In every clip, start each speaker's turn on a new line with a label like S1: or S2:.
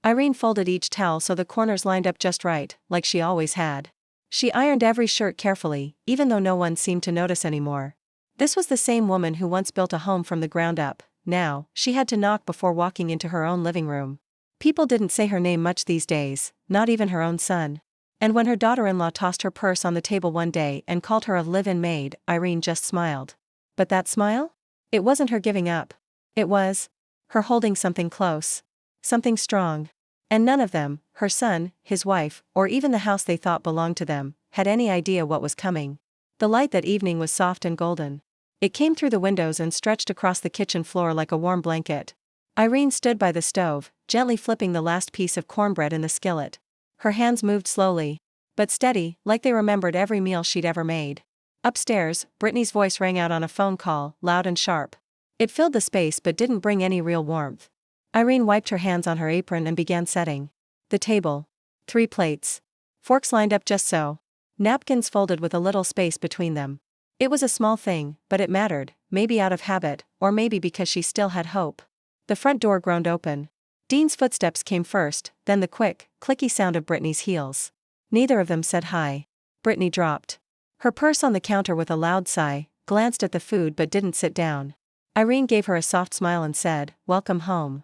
S1: Irene folded each towel so the corners lined up just right, like she always had. She ironed every shirt carefully, even though no one seemed to notice anymore. This was the same woman who once built a home from the ground up. Now, she had to knock before walking into her own living room. People didn't say her name much these days, not even her own son. And when her daughter-in-law tossed her purse on the table one day and called her a live-in maid, Irene just smiled. But that smile? It wasn't her giving up. It was her holding something close. Something strong. And none of them, her son, his wife, or even the house they thought belonged to them, had any idea what was coming. The light that evening was soft and golden. It came through the windows and stretched across the kitchen floor like a warm blanket. Irene stood by the stove, gently flipping the last piece of cornbread in the skillet. Her hands moved slowly, but steady, like they remembered every meal she'd ever made. Upstairs, Brittany's voice rang out on a phone call, loud and sharp. It filled the space but didn't bring any real warmth. Irene wiped her hands on her apron and began setting the table. 3 plates. Forks lined up just so. Napkins folded with a little space between them. It was a small thing, but it mattered, maybe out of habit, or maybe because she still had hope. The front door groaned open. Dean's footsteps came first, then the quick, clicky sound of Brittany's heels. Neither of them said hi. Brittany dropped her purse on the counter with a loud sigh, glanced at the food but didn't sit down. Irene gave her a soft smile and said, "Welcome home."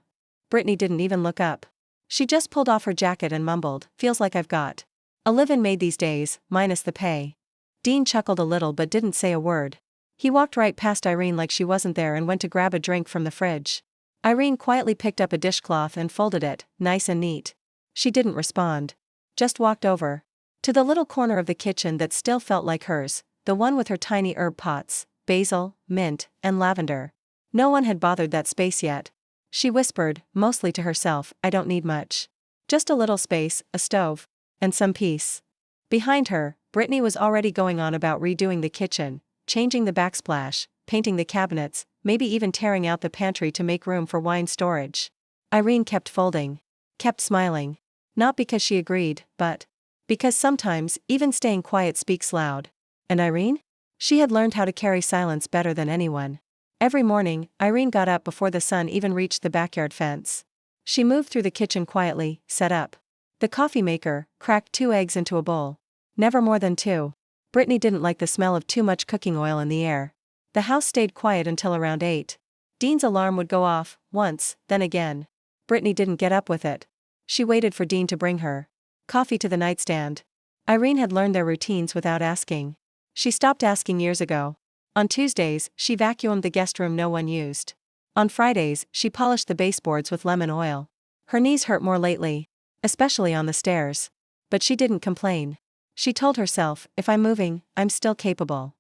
S1: Brittany didn't even look up. She just pulled off her jacket and mumbled, "Feels like I've got a live-in maid these days, minus the pay." Dean chuckled a little but didn't say a word. He walked right past Irene like she wasn't there and went to grab a drink from the fridge. Irene quietly picked up a dishcloth and folded it, nice and neat. She didn't respond. Just walked over to the little corner of the kitchen that still felt like hers, the one with her tiny herb pots, basil, mint, and lavender. No one had bothered that space yet. She whispered, mostly to herself, "I don't need much. Just a little space, a stove, and some peace." Behind her, Brittany was already going on about redoing the kitchen, changing the backsplash, painting the cabinets, maybe even tearing out the pantry to make room for wine storage. Irene kept folding. Kept smiling. Not because she agreed, but because sometimes, even staying quiet speaks loud. And Irene? She had learned how to carry silence better than anyone. Every morning, Irene got up before the sun even reached the backyard fence. She moved through the kitchen quietly, set up the coffee maker, cracked 2 eggs into a bowl. Never more than 2. Brittany didn't like the smell of too much cooking oil in the air. The house stayed quiet until around 8. Dean's alarm would go off, once, then again. Brittany didn't get up with it. She waited for Dean to bring her coffee to the nightstand. Irene had learned their routines without asking. She stopped asking years ago. On Tuesdays, she vacuumed the guest room no one used. On Fridays, she polished the baseboards with lemon oil. Her knees hurt more lately, especially on the stairs. But she didn't complain. She told herself, "If I'm moving, I'm still capable."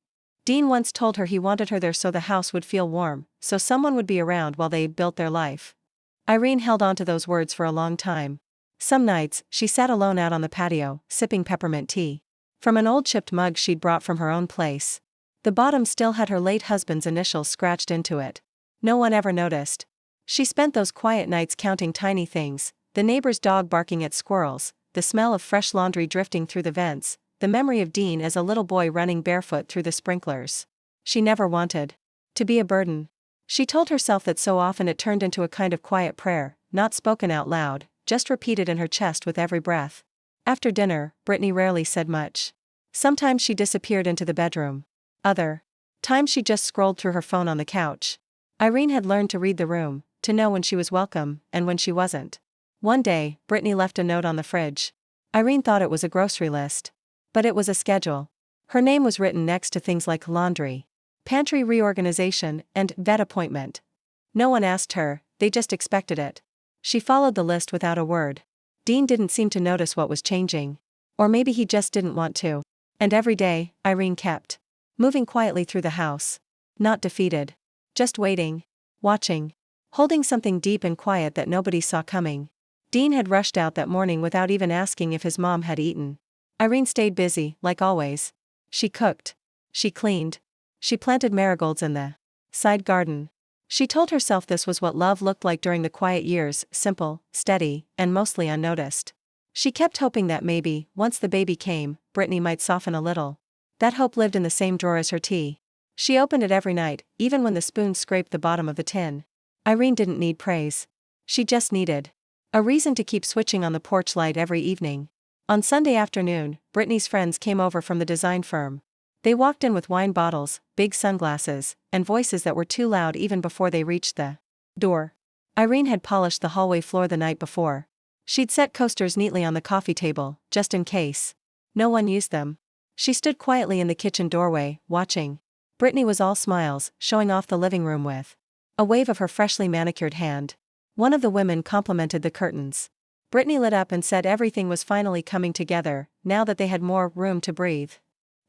S1: Dean once told her he wanted her there so the house would feel warm, so someone would be around while they built their life. Irene held on to those words for a long time. Some nights, she sat alone out on the patio, sipping peppermint tea from an old chipped mug she'd brought from her own place. The bottom still had her late husband's initials scratched into it. No one ever noticed. She spent those quiet nights counting tiny things, the neighbor's dog barking at squirrels, the smell of fresh laundry drifting through the vents, the memory of Dean as a little boy running barefoot through the sprinklers. She never wanted to be a burden. She told herself that so often it turned into a kind of quiet prayer, not spoken out loud, just repeated in her chest with every breath. After dinner, Brittany rarely said much. Sometimes she disappeared into the bedroom. Other times she just scrolled through her phone on the couch. Irene had learned to read the room, to know when she was welcome, and when she wasn't. One day, Brittany left a note on the fridge. Irene thought it was a grocery list. But it was a schedule. Her name was written next to things like laundry, pantry reorganization, and vet appointment. No one asked her, they just expected it. She followed the list without a word. Dean didn't seem to notice what was changing. Or maybe he just didn't want to. And every day, Irene kept moving quietly through the house. Not defeated. Just waiting. Watching. Holding something deep and quiet that nobody saw coming. Dean had rushed out that morning without even asking if his mom had eaten. Irene stayed busy, like always. She cooked. She cleaned. She planted marigolds in the side garden. She told herself this was what love looked like during the quiet years, simple, steady, and mostly unnoticed. She kept hoping that maybe, once the baby came, Brittany might soften a little. That hope lived in the same drawer as her tea. She opened it every night, even when the spoon scraped the bottom of the tin. Irene didn't need praise. She just needed A reason to keep switching on the porch light every evening. On Sunday afternoon, Brittany's friends came over from the design firm. They walked in with wine bottles, big sunglasses, and voices that were too loud even before they reached the door. Irene had polished the hallway floor the night before. She'd set coasters neatly on the coffee table, just in case. No one used them. She stood quietly in the kitchen doorway, watching. Brittany was all smiles, showing off the living room with a wave of her freshly manicured hand. One of the women complimented the curtains. Brittany lit up and said everything was finally coming together, now that they had more room to breathe.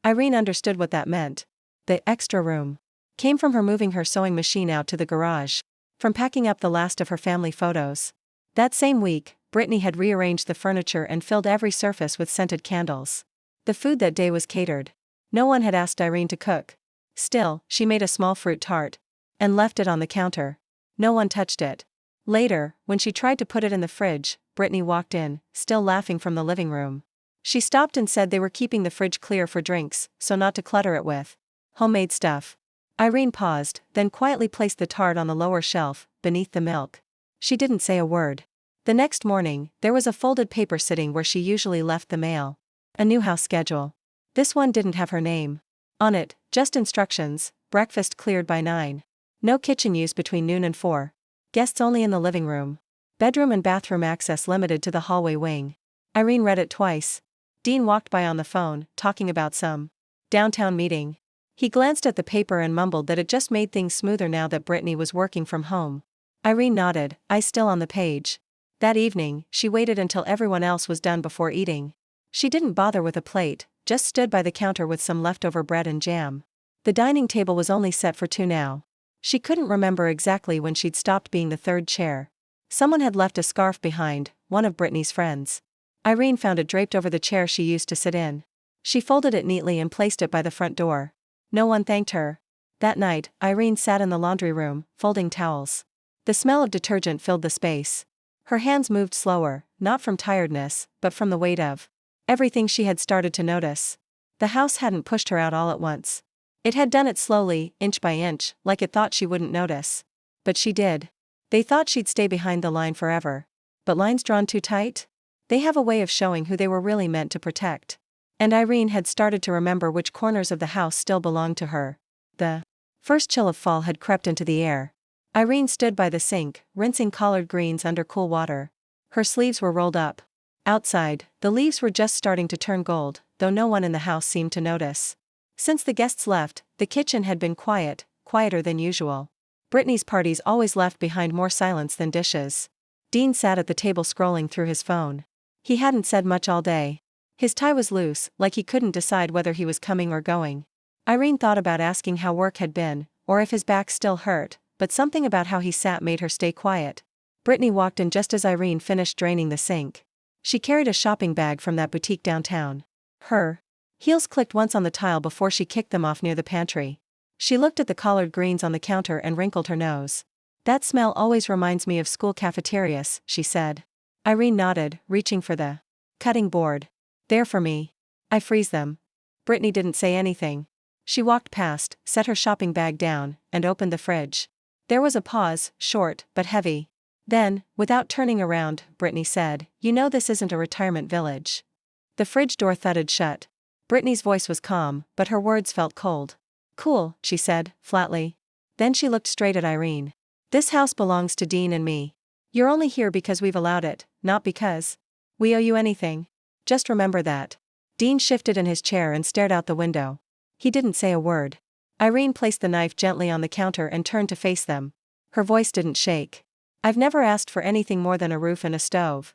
S1: Irene understood what that meant. The extra room came from her moving her sewing machine out to the garage, from packing up the last of her family photos. That same week, Brittany had rearranged the furniture and filled every surface with scented candles. The food that day was catered. No one had asked Irene to cook. Still, she made a small fruit tart and left it on the counter. No one touched it. Later, when she tried to put it in the fridge, Brittany walked in, still laughing from the living room. She stopped and said they were keeping the fridge clear for drinks, so not to clutter it with homemade stuff. Irene paused, then quietly placed the tart on the lower shelf, beneath the milk. She didn't say a word. The next morning, there was a folded paper sitting where she usually left the mail. A new house schedule. This one didn't have her name on it, just instructions: breakfast cleared by 9. No kitchen use between noon and 4. Guests only in the living room. Bedroom and bathroom access limited to the hallway wing. Irene read it twice. Dean walked by on the phone, talking about some downtown meeting. He glanced at the paper and mumbled that it just made things smoother now that Brittany was working from home. Irene nodded, eyes still on the page. That evening, she waited until everyone else was done before eating. She didn't bother with a plate, just stood by the counter with some leftover bread and jam. The dining table was only set for 2 now. She couldn't remember exactly when she'd stopped being the third chair. Someone had left a scarf behind, one of Brittany's friends. Irene found it draped over the chair she used to sit in. She folded it neatly and placed it by the front door. No one thanked her. That night, Irene sat in the laundry room, folding towels. The smell of detergent filled the space. Her hands moved slower, not from tiredness, but from the weight of everything she had started to notice. The house hadn't pushed her out all at once. It had done it slowly, inch by inch, like it thought she wouldn't notice. But she did. They thought she'd stay behind the line forever. But lines drawn too tight? They have a way of showing who they were really meant to protect. And Irene had started to remember which corners of the house still belonged to her. The first chill of fall had crept into the air. Irene stood by the sink, rinsing collard greens under cool water. Her sleeves were rolled up. Outside, the leaves were just starting to turn gold, though no one in the house seemed to notice. Since the guests left, the kitchen had been quiet, quieter than usual. Brittany's parties always left behind more silence than dishes. Dean sat at the table scrolling through his phone. He hadn't said much all day. His tie was loose, like he couldn't decide whether he was coming or going. Irene thought about asking how work had been, or if his back still hurt, but something about how he sat made her stay quiet. Brittany walked in just as Irene finished draining the sink. She carried a shopping bag from that boutique downtown. Her heels clicked once on the tile before she kicked them off near the pantry. She looked at the collard greens on the counter and wrinkled her nose. That smell always reminds me of school cafeterias, she said. Irene nodded, reaching for the cutting board. There for me. I freeze them. Brittany didn't say anything. She walked past, set her shopping bag down, and opened the fridge. There was a pause, short, but heavy. Then, without turning around, Brittany said, "You know this isn't a retirement village." The fridge door thudded shut. Brittany's voice was calm, but her words felt cold. "Cool," she said, flatly. Then she looked straight at Irene. "This house belongs to Dean and me. You're only here because we've allowed it, not because we owe you anything. Just remember that." Dean shifted in his chair and stared out the window. He didn't say a word. Irene placed the knife gently on the counter and turned to face them. Her voice didn't shake. "I've never asked for anything more than a roof and a stove."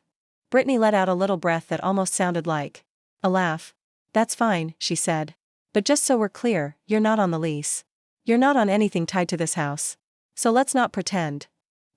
S1: Brittany let out a little breath that almost sounded like a laugh. "That's fine," she said. "But just so we're clear, you're not on the lease. You're not on anything tied to this house. So let's not pretend."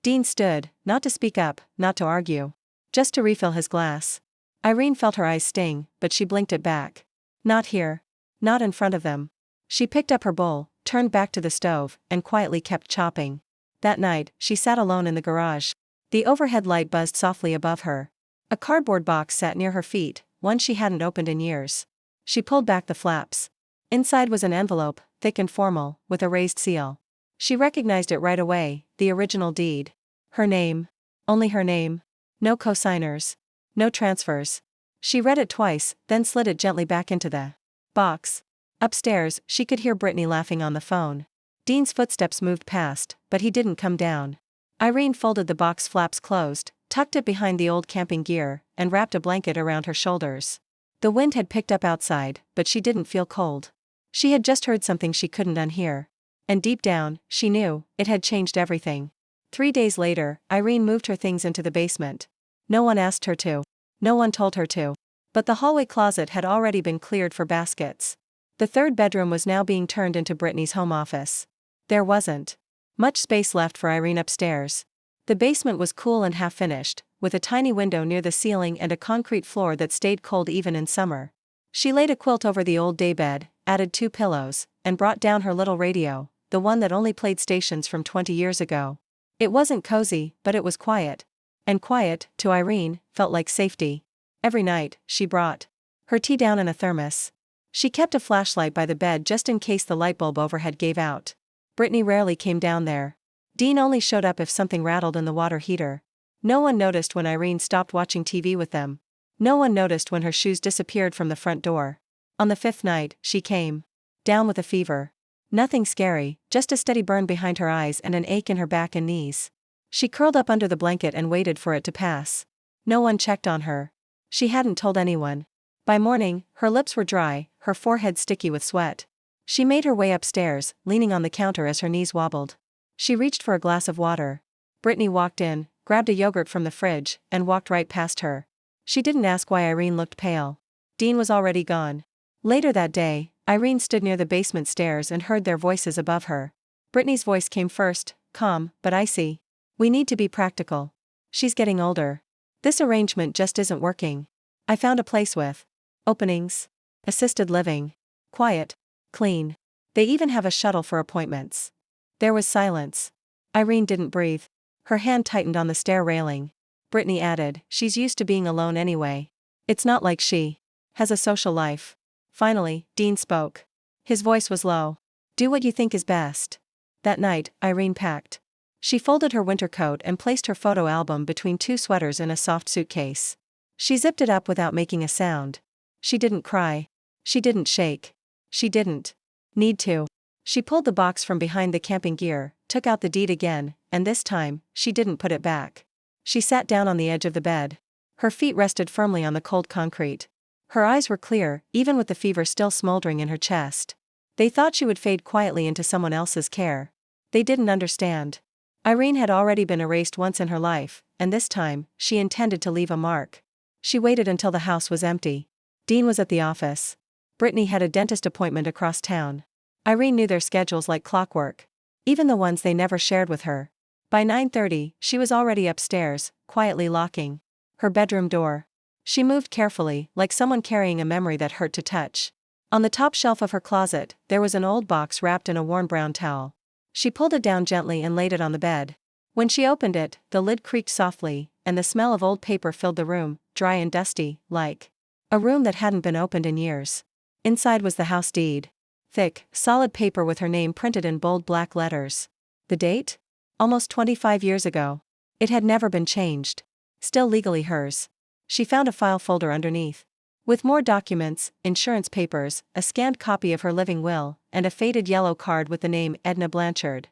S1: Dean stood, not to speak up, not to argue. Just to refill his glass. Irene felt her eyes sting, but she blinked it back. Not here. Not in front of them. She picked up her bowl, turned back to the stove, and quietly kept chopping. That night, she sat alone in the garage. The overhead light buzzed softly above her. A cardboard box sat near her feet, one she hadn't opened in years. She pulled back the flaps. Inside was an envelope, thick and formal, with a raised seal. She recognized it right away, the original deed. Her name. Only her name. No cosigners. No transfers. She read it twice, then slid it gently back into the box. Upstairs, she could hear Brittany laughing on the phone. Dean's footsteps moved past, but he didn't come down. Irene folded the box flaps closed, tucked it behind the old camping gear, and wrapped a blanket around her shoulders. The wind had picked up outside, but she didn't feel cold. She had just heard something she couldn't unhear. And deep down, she knew, it had changed everything. 3 days later, Irene moved her things into the basement. No one asked her to. No one told her to. But the hallway closet had already been cleared for baskets. The third bedroom was now being turned into Brittany's home office. There wasn't much space left for Irene upstairs. The basement was cool and half-finished, with a tiny window near the ceiling and a concrete floor that stayed cold even in summer. She laid a quilt over the old daybed, added 2 pillows, and brought down her little radio, the one that only played stations from 20 years ago. It wasn't cozy, but it was quiet. And quiet, to Irene, felt like safety. Every night, she brought her tea down in a thermos. She kept a flashlight by the bed just in case the light bulb overhead gave out. Brittany rarely came down there. Dean only showed up if something rattled in the water heater. No one noticed when Irene stopped watching TV with them. No one noticed when her shoes disappeared from the front door. On the 5th night, she came down with a fever. Nothing scary, just a steady burn behind her eyes and an ache in her back and knees. She curled up under the blanket and waited for it to pass. No one checked on her. She hadn't told anyone. By morning, her lips were dry, her forehead sticky with sweat. She made her way upstairs, leaning on the counter as her knees wobbled. She reached for a glass of water. Brittany walked in, grabbed a yogurt from the fridge, and walked right past her. She didn't ask why Irene looked pale. Dean was already gone. Later that day, Irene stood near the basement stairs and heard their voices above her. Brittany's voice came first, calm, but icy. We need to be practical. She's getting older. This arrangement just isn't working. I found a place with openings, assisted living, quiet, clean. They even have a shuttle for appointments. There was silence. Irene didn't breathe. Her hand tightened on the stair railing. Brittany added, she's used to being alone anyway. It's not like she has a social life. Finally, Dean spoke. His voice was low. Do what you think is best. That night, Irene packed. She folded her winter coat and placed her photo album between 2 sweaters in a soft suitcase. She zipped it up without making a sound. She didn't cry. She didn't shake. She didn't need to. She pulled the box from behind the camping gear, took out the deed again, and this time, she didn't put it back. She sat down on the edge of the bed. Her feet rested firmly on the cold concrete. Her eyes were clear, even with the fever still smoldering in her chest. They thought she would fade quietly into someone else's care. They didn't understand. Irene had already been erased once in her life, and this time, she intended to leave a mark. She waited until the house was empty. Dean was at the office. Brittany had a dentist appointment across town. Irene knew their schedules like clockwork. Even the ones they never shared with her. By 9:30, she was already upstairs, quietly locking her bedroom door. She moved carefully, like someone carrying a memory that hurt to touch. On the top shelf of her closet, there was an old box wrapped in a worn brown towel. She pulled it down gently and laid it on the bed. When she opened it, the lid creaked softly, and the smell of old paper filled the room, dry and dusty, like a room that hadn't been opened in years. Inside was the house deed. Thick, solid paper with her name printed in bold black letters. The date? Almost 25 years ago. It had never been changed. Still legally hers. She found a file folder underneath. With more documents, insurance papers, a scanned copy of her living will, and a faded yellow card with the name Edna Blanchard.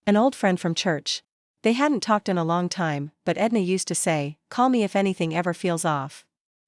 S1: An old friend from church. They hadn't talked in a long time, but Edna used to say, "Call me if anything ever feels off."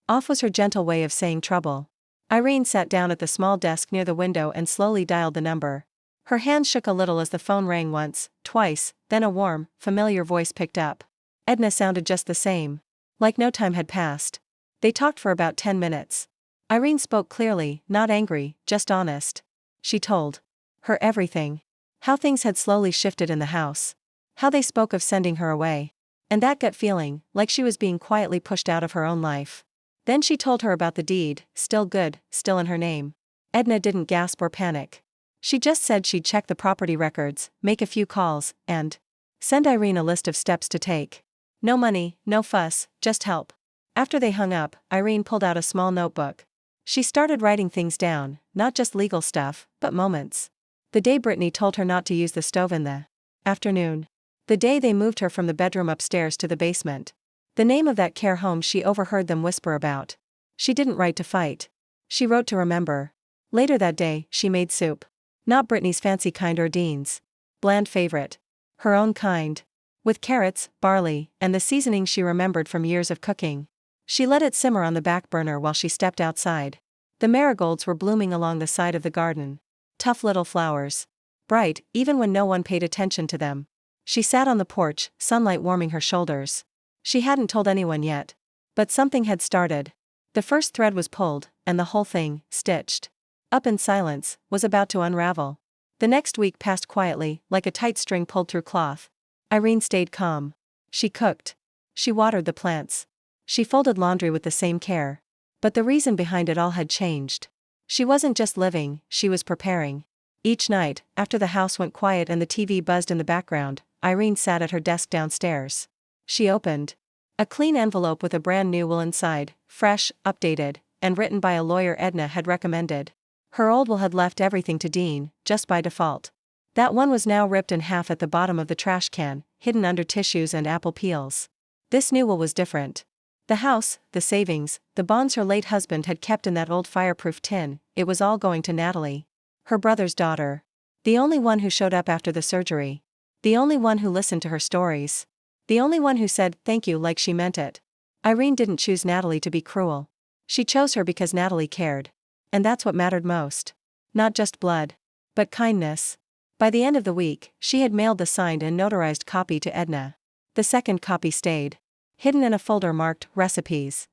S1: Off was her gentle way of saying trouble. Irene sat down at the small desk near the window and slowly dialed the number. Her hands shook a little as the phone rang once, twice, then a warm, familiar voice picked up. Edna sounded just the same. Like no time had passed. They talked for about 10 minutes. Irene spoke clearly, not angry, just honest. She told her everything. How things had slowly shifted in the house. How they spoke of sending her away. And that gut feeling, like she was being quietly pushed out of her own life. Then she told her about the deed, still good, still in her name. Edna didn't gasp or panic. She just said she'd check the property records, make a few calls, and send Irene a list of steps to take. No money, no fuss, just help. After they hung up, Irene pulled out a small notebook. She started writing things down, not just legal stuff, but moments. The day Brittany told her not to use the stove in the afternoon. The day they moved her from the bedroom upstairs to the basement. The name of that care home she overheard them whisper about. She didn't write to fight. She wrote to remember. Later that day, she made soup. Not Brittany's fancy kind or Dean's bland favorite. Her own kind. With carrots, barley, and the seasoning she remembered from years of cooking. She let it simmer on the back burner while she stepped outside. The marigolds were blooming along the side of the garden. Tough little flowers. Bright, even when no one paid attention to them. She sat on the porch, sunlight warming her shoulders. She hadn't told anyone yet. But something had started. The first thread was pulled, and the whole thing, stitched up in silence, was about to unravel. The next week passed quietly, like a tight string pulled through cloth. Irene stayed calm. She cooked. She watered the plants. She folded laundry with the same care. But the reason behind it all had changed. She wasn't just living, she was preparing. Each night, after the house went quiet and the TV buzzed in the background, Irene sat at her desk downstairs. She opened a clean envelope with a brand new will inside, fresh, updated, and written by a lawyer Edna had recommended. Her old will had left everything to Dean, just by default. That one was now ripped in half at the bottom of the trash can, hidden under tissues and apple peels. This new will was different. The house, the savings, the bonds her late husband had kept in that old fireproof tin, it was all going to Natalie. Her brother's daughter. The only one who showed up after the surgery. The only one who listened to her stories. The only one who said thank you like she meant it. Irene didn't choose Natalie to be cruel. She chose her because Natalie cared. And that's what mattered most. Not just blood. But kindness. By the end of the week, she had mailed the signed and notarized copy to Edna. The second copy stayed hidden in a folder marked recipes.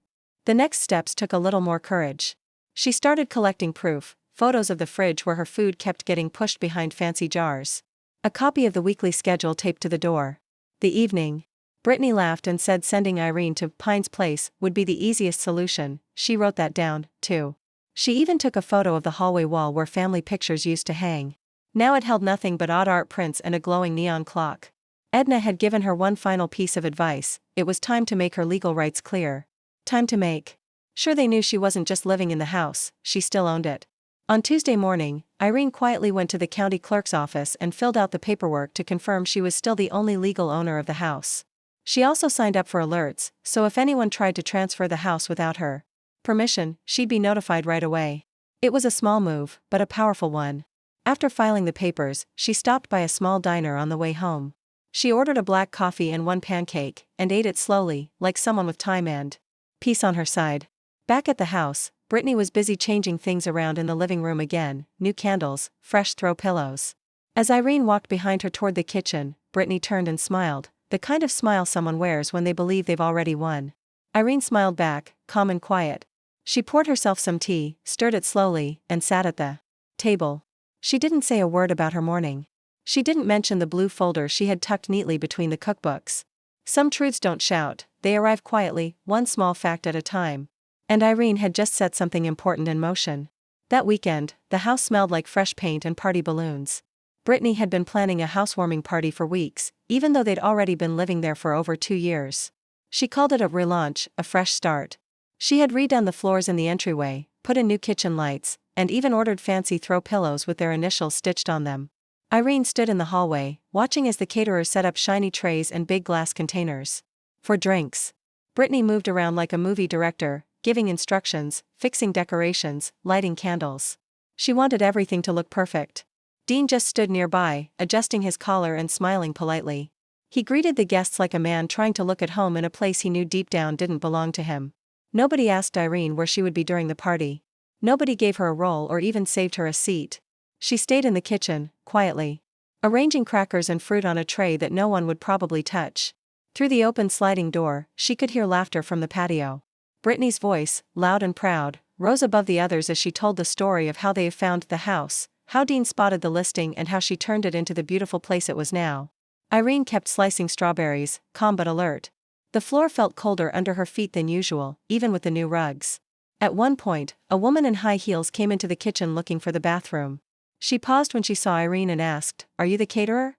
S1: The next steps took a little more courage. She started collecting proof, photos of the fridge where her food kept getting pushed behind fancy jars. A copy of the weekly schedule taped to the door. The evening. Brittany laughed and said sending Irene to Pine's place would be the easiest solution. She wrote that down, too. She even took a photo of the hallway wall where family pictures used to hang. Now it held nothing but odd art prints and a glowing neon clock. Edna had given her one final piece of advice: it was time to make her legal rights clear. Time to make sure they knew she wasn't just living in the house, she still owned it. On Tuesday morning, Irene quietly went to the county clerk's office and filled out the paperwork to confirm she was still the only legal owner of the house. She also signed up for alerts, so if anyone tried to transfer the house without her permission, she'd be notified right away. It was a small move, but a powerful one. After filing the papers, she stopped by a small diner on the way home. She ordered a black coffee and one pancake, and ate it slowly, like someone with time and peace on her side. Back at the house, Brittany was busy changing things around in the living room again: new candles, fresh throw pillows. As Irene walked behind her toward the kitchen, Brittany turned and smiled, the kind of smile someone wears when they believe they've already won. Irene smiled back, calm and quiet. She poured herself some tea, stirred it slowly, and sat at the table. She didn't say a word about her morning. She didn't mention the blue folder she had tucked neatly between the cookbooks. Some truths don't shout, they arrive quietly, one small fact at a time. And Irene had just set something important in motion. That weekend, the house smelled like fresh paint and party balloons. Brittany had been planning a housewarming party for weeks, even though they'd already been living there for over 2 years. She called it a relaunch, a fresh start. She had redone the floors in the entryway, put in new kitchen lights, and even ordered fancy throw pillows with their initials stitched on them. Irene stood in the hallway, watching as the caterers set up shiny trays and big glass containers for drinks. Brittany moved around like a movie director, giving instructions, fixing decorations, lighting candles. She wanted everything to look perfect. Dean just stood nearby, adjusting his collar and smiling politely. He greeted the guests like a man trying to look at home in a place he knew deep down didn't belong to him. Nobody asked Irene where she would be during the party. Nobody gave her a roll or even saved her a seat. She stayed in the kitchen, quietly, arranging crackers and fruit on a tray that no one would probably touch. Through the open sliding door, she could hear laughter from the patio. Brittany's voice, loud and proud, rose above the others as she told the story of how they found the house, how Dean spotted the listing and how she turned it into the beautiful place it was now. Irene kept slicing strawberries, calm but alert. The floor felt colder under her feet than usual, even with the new rugs. At one point, a woman in high heels came into the kitchen looking for the bathroom. She paused when she saw Irene and asked, "Are you the caterer?"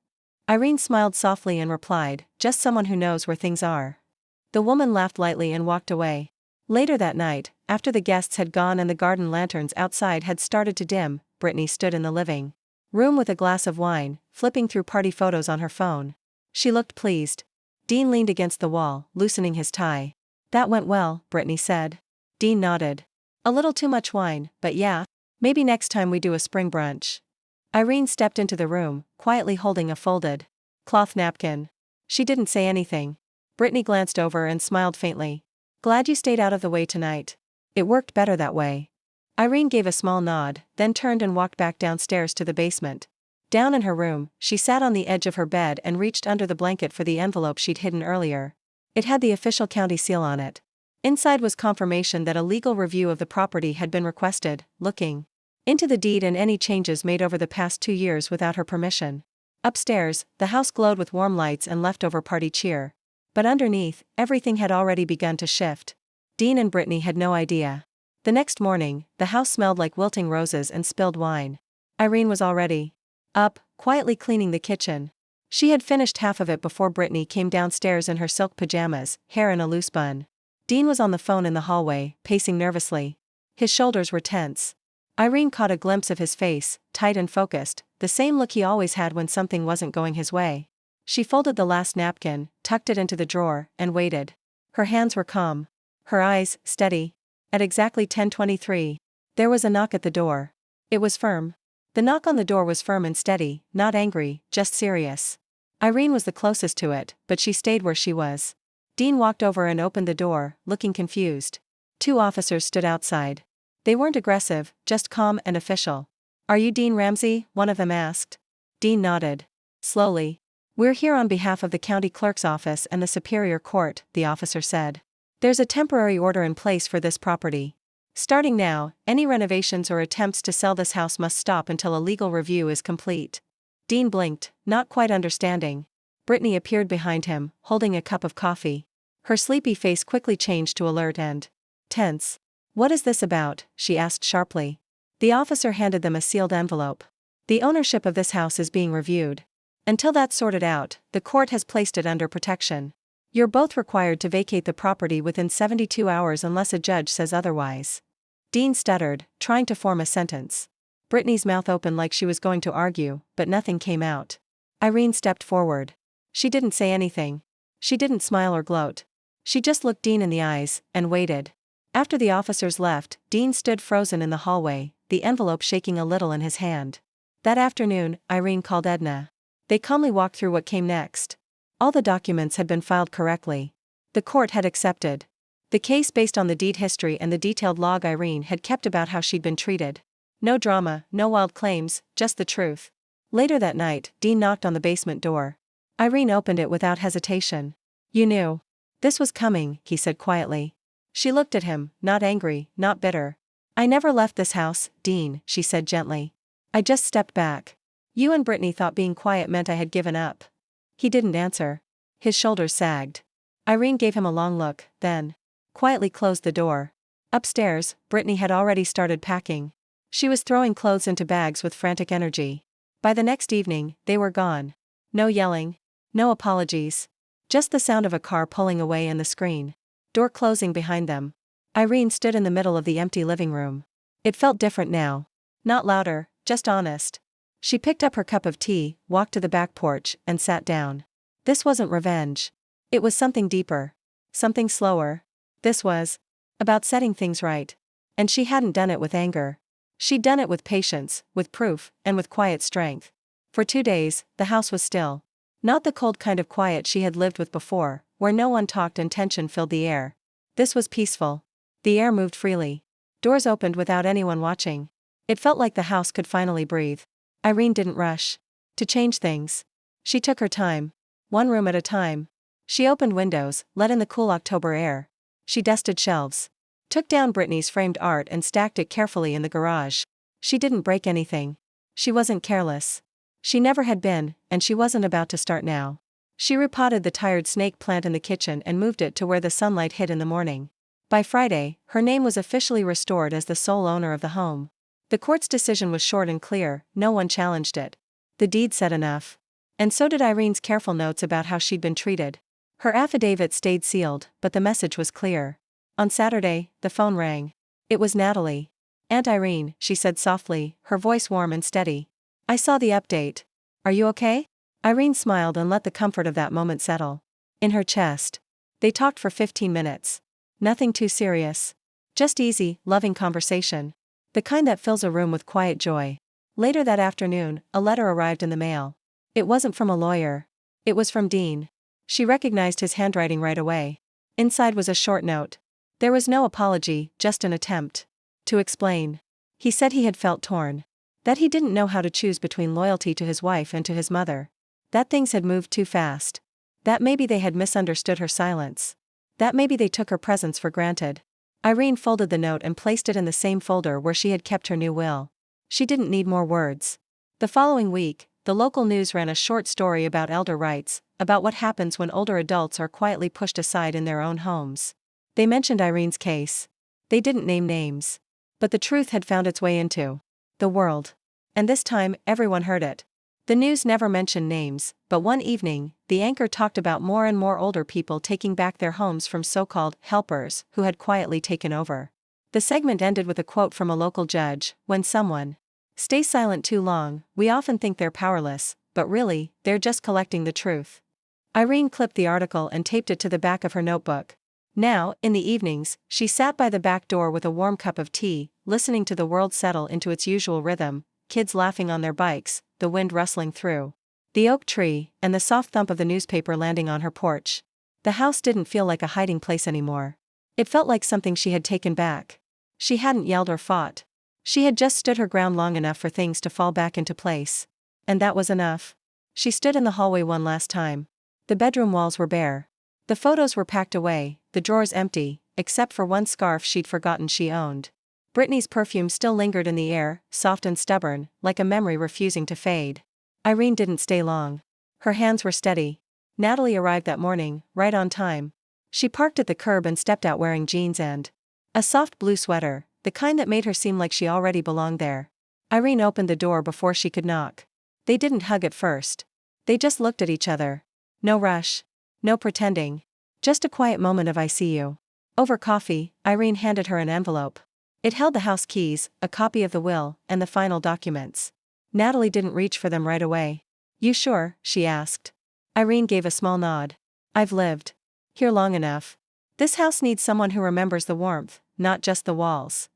S1: Irene smiled softly and replied, "Just someone who knows where things are." The woman laughed lightly and walked away. Later that night, after the guests had gone and the garden lanterns outside had started to dim, Brittany stood in the living room with a glass of wine, flipping through party photos on her phone. She looked pleased. Dean leaned against the wall, loosening his tie. That went well, Brittany said. Dean nodded. A little too much wine, but yeah. Maybe next time we do a spring brunch. Irene stepped into the room, quietly holding a folded cloth napkin. She didn't say anything. Brittany glanced over and smiled faintly. Glad you stayed out of the way tonight. It worked better that way. Irene gave a small nod, then turned and walked back downstairs to the basement. Down in her room, she sat on the edge of her bed and reached under the blanket for the envelope she'd hidden earlier. It had the official county seal on it. Inside was confirmation that a legal review of the property had been requested, looking into the deed and any changes made over the past 2 years without her permission. Upstairs, the house glowed with warm lights and leftover party cheer. But underneath, everything had already begun to shift. Dean and Brittany had no idea. The next morning, the house smelled like wilting roses and spilled wine. Irene was already up, quietly cleaning the kitchen. She had finished half of it before Brittany came downstairs in her silk pajamas, hair in a loose bun. Dean was on the phone in the hallway, pacing nervously. His shoulders were tense. Irene caught a glimpse of his face, tight and focused, the same look he always had when something wasn't going his way. She folded the last napkin, tucked it into the drawer, and waited. Her hands were calm. Her eyes, steady. At exactly 10:23, there was a knock at the door. It was firm. The knock on the door was firm and steady, not angry, just serious. Irene was the closest to it, but she stayed where she was. Dean walked over and opened the door, looking confused. 2 officers stood outside. They weren't aggressive, just calm and official. Are you Dean Ramsey? One of them asked. Dean nodded. Slowly. We're here on behalf of the county clerk's office and the Superior Court, the officer said. There's a temporary order in place for this property. Starting now, any renovations or attempts to sell this house must stop until a legal review is complete. Dean blinked, not quite understanding. Brittany appeared behind him, holding a cup of coffee. Her sleepy face quickly changed to alert and tense. What is this about? She asked sharply. The officer handed them a sealed envelope. The ownership of this house is being reviewed. Until that's sorted out, the court has placed it under protection. You're both required to vacate the property within 72 hours unless a judge says otherwise. Dean stuttered, trying to form a sentence. Brittany's mouth opened like she was going to argue, but nothing came out. Irene stepped forward. She didn't say anything. She didn't smile or gloat. She just looked Dean in the eyes, and waited. After the officers left, Dean stood frozen in the hallway, the envelope shaking a little in his hand. That afternoon, Irene called Edna. They calmly walked through what came next. All the documents had been filed correctly. The court had accepted the case based on the deed history and the detailed log Irene had kept about how she'd been treated. No drama, no wild claims, just the truth. Later that night, Dean knocked on the basement door. Irene opened it without hesitation. You knew this was coming, he said quietly. She looked at him, not angry, not bitter. I never left this house, Dean, she said gently. I just stepped back. You and Brittany thought being quiet meant I had given up. He didn't answer. His shoulders sagged. Irene gave him a long look, then quietly closed the door. Upstairs, Brittany had already started packing. She was throwing clothes into bags with frantic energy. By the next evening, they were gone. No yelling. No apologies. Just the sound of a car pulling away and the screen door closing behind them. Irene stood in the middle of the empty living room. It felt different now. Not louder, just honest. She picked up her cup of tea, walked to the back porch, and sat down. This wasn't revenge. It was something deeper. Something slower. This was about setting things right. And she hadn't done it with anger. She'd done it with patience, with proof, and with quiet strength. For 2 days, the house was still. Not the cold kind of quiet she had lived with before, where no one talked and tension filled the air. This was peaceful. The air moved freely. Doors opened without anyone watching. It felt like the house could finally breathe. Irene didn't rush to change things. She took her time. One room at a time. She opened windows, let in the cool October air. She dusted shelves. Took down Brittany's framed art and stacked it carefully in the garage. She didn't break anything. She wasn't careless. She never had been, and she wasn't about to start now. She repotted the tired snake plant in the kitchen and moved it to where the sunlight hit in the morning. By Friday, her name was officially restored as the sole owner of the home. The court's decision was short and clear, no one challenged it. The deed said enough. And so did Irene's careful notes about how she'd been treated. Her affidavit stayed sealed, but the message was clear. On Saturday, the phone rang. It was Natalie. Aunt Irene, she said softly, her voice warm and steady. I saw the update. Are you okay? Irene smiled and let the comfort of that moment settle. in her chest. They talked for 15 minutes. Nothing too serious. Just easy, loving conversation. The kind that fills a room with quiet joy. Later that afternoon, a letter arrived in the mail. It wasn't from a lawyer. It was from Dean. She recognized his handwriting right away. Inside was a short note. There was no apology, just an attempt to explain. He said he had felt torn. That he didn't know how to choose between loyalty to his wife and to his mother. That things had moved too fast. That maybe they had misunderstood her silence. That maybe they took her presence for granted. Irene folded the note and placed it in the same folder where she had kept her new will. She didn't need more words. The following week, the local news ran a short story about elder rights, about what happens when older adults are quietly pushed aside in their own homes. They mentioned Irene's case. They didn't name names. But the truth had found its way into the world. And this time, everyone heard it. The news never mentioned names, but one evening, the anchor talked about more and more older people taking back their homes from so-called helpers who had quietly taken over. The segment ended with a quote from a local judge: "When someone stays silent too long, we often think they're powerless, but really, they're just collecting the truth." Irene clipped the article and taped it to the back of her notebook. Now, in the evenings, she sat by the back door with a warm cup of tea, listening to the world settle into its usual rhythm, kids laughing on their bikes, the wind rustling through the oak tree, and the soft thump of the newspaper landing on her porch. The house didn't feel like a hiding place anymore. It felt like something she had taken back. She hadn't yelled or fought. She had just stood her ground long enough for things to fall back into place. And that was enough. She stood in the hallway one last time. The bedroom walls were bare. The photos were packed away, the drawers empty, except for one scarf she'd forgotten she owned. Brittany's perfume still lingered in the air, soft and stubborn, like a memory refusing to fade. Irene didn't stay long. Her hands were steady. Natalie arrived that morning, right on time. She parked at the curb and stepped out wearing jeans and a soft blue sweater, the kind that made her seem like she already belonged there. Irene opened the door before she could knock. They didn't hug at first. They just looked at each other. No rush. No pretending. Just a quiet moment of "I see you." Over coffee, Irene handed her an envelope. It held the house keys, a copy of the will, and the final documents. Natalie didn't reach for them right away. "You sure?" she asked. Irene gave a small nod. "I've lived here long enough. This house needs someone who remembers the warmth, not just the walls."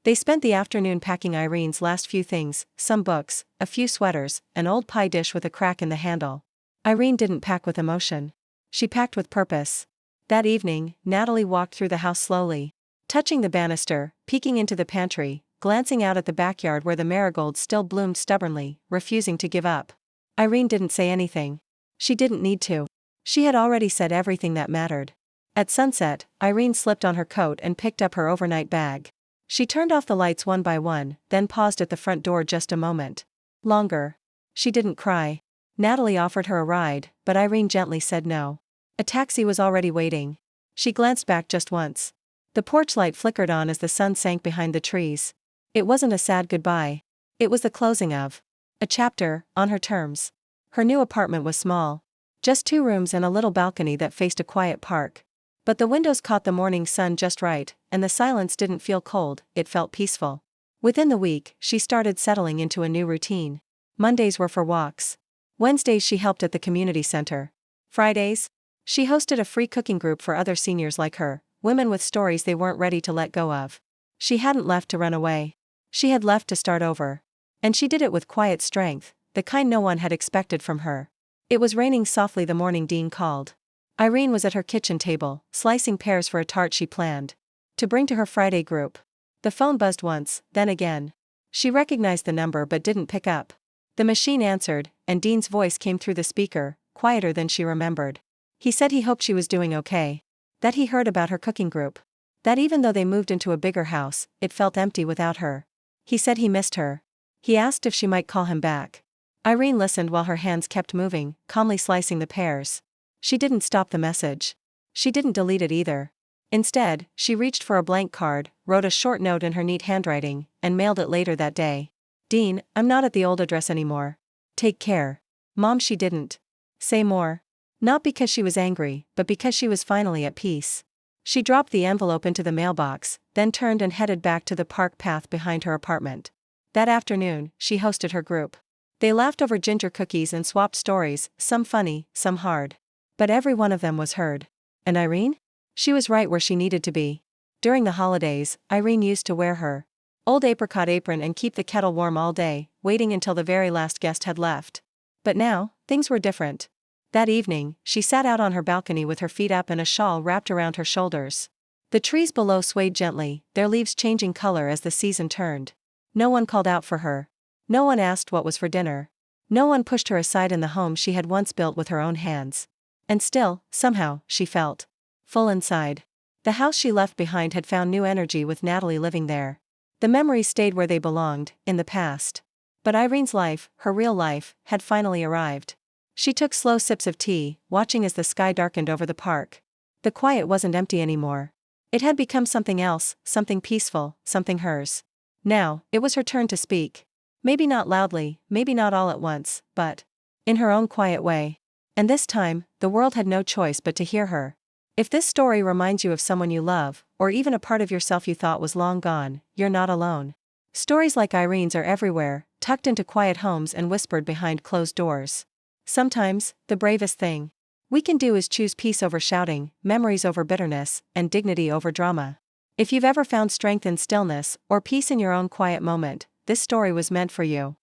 S1: They spent the afternoon packing Irene's last few things, some books, a few sweaters, an old pie dish with a crack in the handle. Irene didn't pack with emotion. She packed with purpose. That evening, Natalie walked through the house slowly, touching the banister, peeking into the pantry, glancing out at the backyard where the marigolds still bloomed stubbornly, refusing to give up. Irene didn't say anything. She didn't need to. She had already said everything that mattered. At sunset, Irene slipped on her coat and picked up her overnight bag. She turned off the lights one by one, then paused at the front door just a moment longer. She didn't cry. Natalie offered her a ride, but Irene gently said no. A taxi was already waiting. She glanced back just once. The porch light flickered on as the sun sank behind the trees. It wasn't a sad goodbye. It was the closing of a chapter, on her terms. Her new apartment was small. Just 2 rooms and a little balcony that faced a quiet park. But the windows caught the morning sun just right, and the silence didn't feel cold, it felt peaceful. Within the week, she started settling into a new routine. Mondays were for walks. Wednesdays she helped at the community center. Fridays, she hosted a free cooking group for other seniors like her, women with stories they weren't ready to let go of. She hadn't left to run away. She had left to start over. And she did it with quiet strength, the kind no one had expected from her. It was raining softly the morning Dean called. Irene was at her kitchen table, slicing pears for a tart she planned to bring to her Friday group. The phone buzzed once, then again. She recognized the number but didn't pick up. The machine answered, and Dean's voice came through the speaker, quieter than she remembered. He said he hoped she was doing okay. That he heard about her cooking group. That even though they moved into a bigger house, it felt empty without her. He said he missed her. He asked if she might call him back. Irene listened while her hands kept moving, calmly slicing the pears. She didn't stop the message. She didn't delete it either. Instead, she reached for a blank card, wrote a short note in her neat handwriting, and mailed it later that day. "Dean, I'm not at the old address anymore. Take care." Mom, she didn't say more. Not because she was angry, but because she was finally at peace. She dropped the envelope into the mailbox, then turned and headed back to the park path behind her apartment. That afternoon, she hosted her group. They laughed over ginger cookies and swapped stories, some funny, some hard. But every one of them was heard. And Irene? She was right where she needed to be. During the holidays, Irene used to wear her old apricot apron and keep the kettle warm all day, waiting until the very last guest had left. But now, things were different. That evening, she sat out on her balcony with her feet up and a shawl wrapped around her shoulders. The trees below swayed gently, their leaves changing color as the season turned. No one called out for her. No one asked what was for dinner. No one pushed her aside in the home she had once built with her own hands. And still, somehow, she felt full inside. The house she left behind had found new energy with Natalie living there. The memories stayed where they belonged, in the past. But Irene's life, her real life, had finally arrived. She took slow sips of tea, watching as the sky darkened over the park. The quiet wasn't empty anymore. It had become something else, something peaceful, something hers. Now, it was her turn to speak. Maybe not loudly, maybe not all at once, but in her own quiet way. And this time, the world had no choice but to hear her. If this story reminds you of someone you love, or even a part of yourself you thought was long gone, you're not alone. Stories like Irene's are everywhere, tucked into quiet homes and whispered behind closed doors. Sometimes, the bravest thing we can do is choose peace over shouting, memories over bitterness, and dignity over drama. If you've ever found strength in stillness, or peace in your own quiet moment, this story was meant for you.